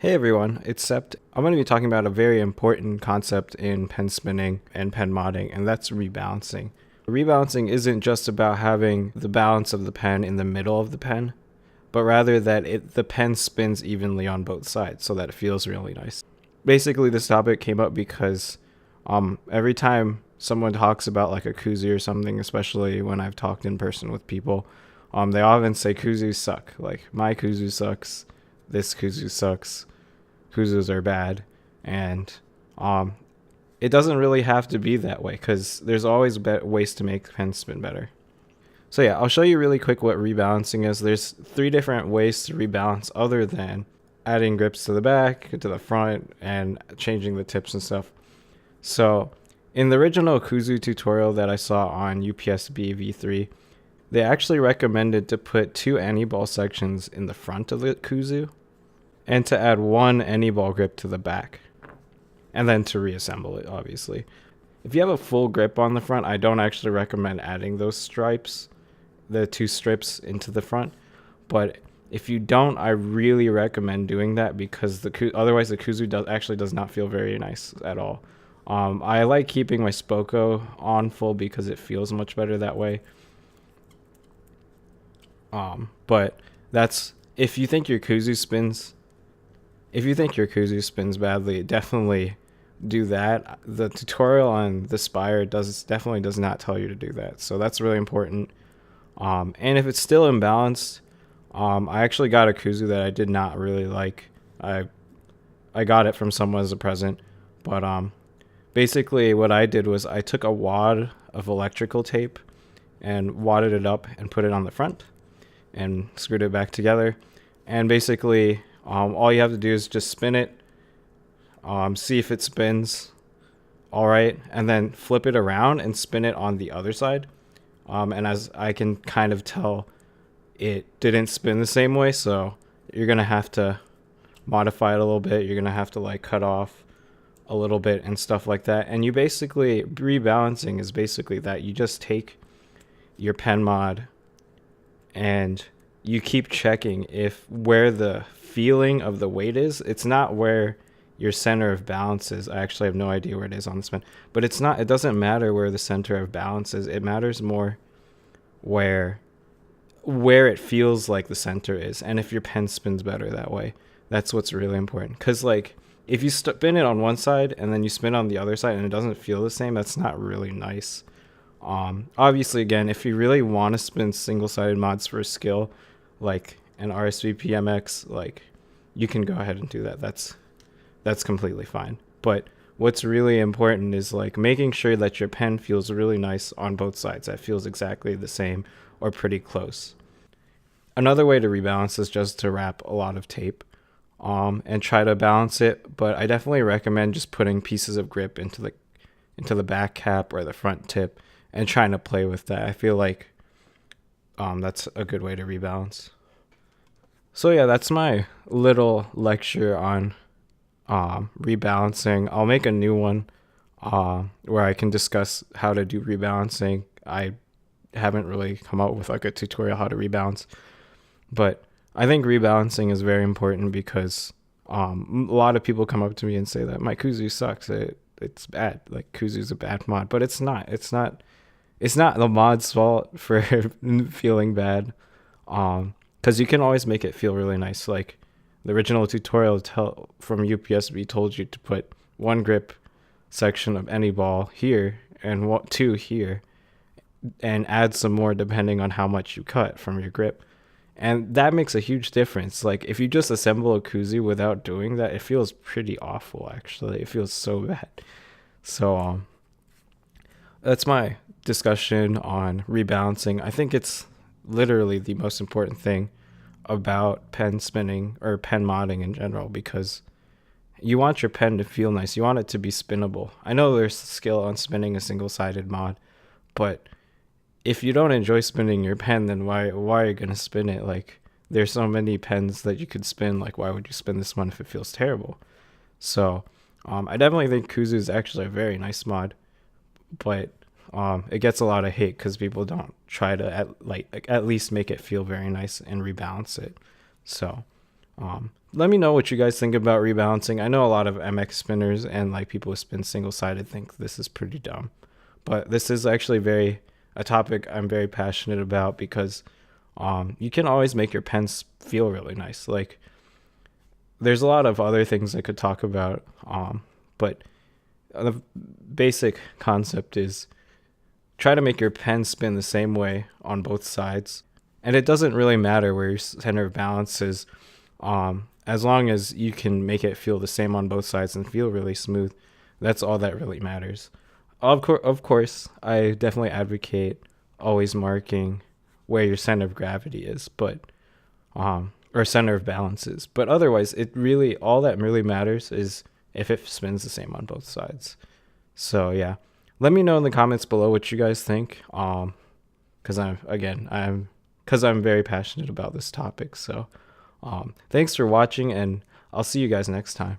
Hey everyone, it's Sept. I'm going to be talking about a very important concept in pen spinning and pen modding, and that's rebalancing. Rebalancing isn't just about having the balance of the pen in the middle of the pen, but rather that the pen spins evenly on both sides so that it feels really nice. Basically, this topic came up because every time someone talks about like a koozie or something, especially when I've talked in person with people, they often say koozies suck. Like, my koozie sucks, this koozie sucks, koozies are bad, and it doesn't really have to be that way because there's always ways to make pens spin better. So yeah, I'll show you really quick what rebalancing is. There's 3 different ways to rebalance other than adding grips to the back, to the front, and changing the tips and stuff. So in the original koozie tutorial that I saw on UPSB V3, they actually recommended to put 2 anti-ball sections in the front of the koozie and to add 1 anti-ball grip to the back, and then to reassemble it, obviously. If you have a full grip on the front, I don't actually recommend adding those stripes, the 2 strips into the front, but if you don't, I really recommend doing that because otherwise the koozie actually does not feel very nice at all. I like keeping my Spoko on full because it feels much better that way. But that's if you think your koozie spins badly, definitely do that. The tutorial on the Spire definitely does not tell you to do that, so that's really important. And if it's still imbalanced, I actually got a koozie that I did not really like. I got it from someone as a present, but basically what I did was I took a wad of electrical tape and wadded it up and put it on the front and screwed it back together. And basically all you have to do is just spin it, see if it spins all right, and then flip it around and spin it on the other side. And as I can kind of tell, it didn't spin the same way, so you're going to have to modify it a little bit. You're going to have to like cut off a little bit and stuff like that. And you basically, rebalancing is basically that you just take your pen mod and you keep checking if where the feeling of the weight is. It's not where your center of balance is. I actually have no idea where it is on this pen, but it doesn't matter where the center of balance is. It matters more where it feels like the center is, and if your pen spins better that way. That's what's really important, because like if you spin it on one side and then you spin on the other side and it doesn't feel the same, that's not really nice. Obviously, again, if you really want to spin single-sided mods for a skill like an RSV PMX, like, you can go ahead and do that. That's completely fine. But what's really important is like making sure that your pen feels really nice on both sides. That feels exactly the same or pretty close. Another way to rebalance is just to wrap a lot of tape and try to balance it, but I definitely recommend just putting pieces of grip into the back cap or the front tip and trying to play with that. I feel like that's a good way to rebalance. So yeah, that's my little lecture on rebalancing. I'll make a new one where I can discuss how to do rebalancing. I haven't really come up with like a tutorial how to rebalance, but I think rebalancing is very important because a lot of people come up to me and say that my koozie sucks. It's bad. Like, koozie's a bad mod, but it's not. It's not the mod's fault for feeling bad. Because you can always make it feel really nice. Like, the original tutorial from UPSB told you to put 1 grip section of any ball here and 2 here, and add some more depending on how much you cut from your grip. And that makes a huge difference. Like, if you just assemble a koozie without doing that, it feels pretty awful, actually. It feels so bad. So that's my discussion on rebalancing. I think it's literally the most important thing about pen spinning or pen modding in general, because you want your pen to feel nice. You want it to be spinnable. I know there's skill on spinning a single-sided mod, but if you don't enjoy spinning your pen, then why are you going to spin it? Like, there's so many pens that you could spin. Like, why would you spin this one if it feels terrible? So I definitely think koozie is actually a very nice mod, but it gets a lot of hate because people don't try to at least make it feel very nice and rebalance it. So Let me know what you guys think about rebalancing. I know a lot of MX spinners and like people who spin single-sided think this is pretty dumb, but this is actually a topic I'm very passionate about because you can always make your pens feel really nice. Like there's a lot of other things I could talk about, but the basic concept is try to make your pen spin the same way on both sides. And it doesn't really matter where your center of balance is, as long as you can make it feel the same on both sides and feel really smooth. That's all that really matters. Of course, I definitely advocate always marking where your center of gravity is, but or center of balance is. But otherwise, all that really matters is if it spins the same on both sides. So yeah, let me know in the comments below what you guys think. Because I'm very passionate about this topic. So thanks for watching, and I'll see you guys next time.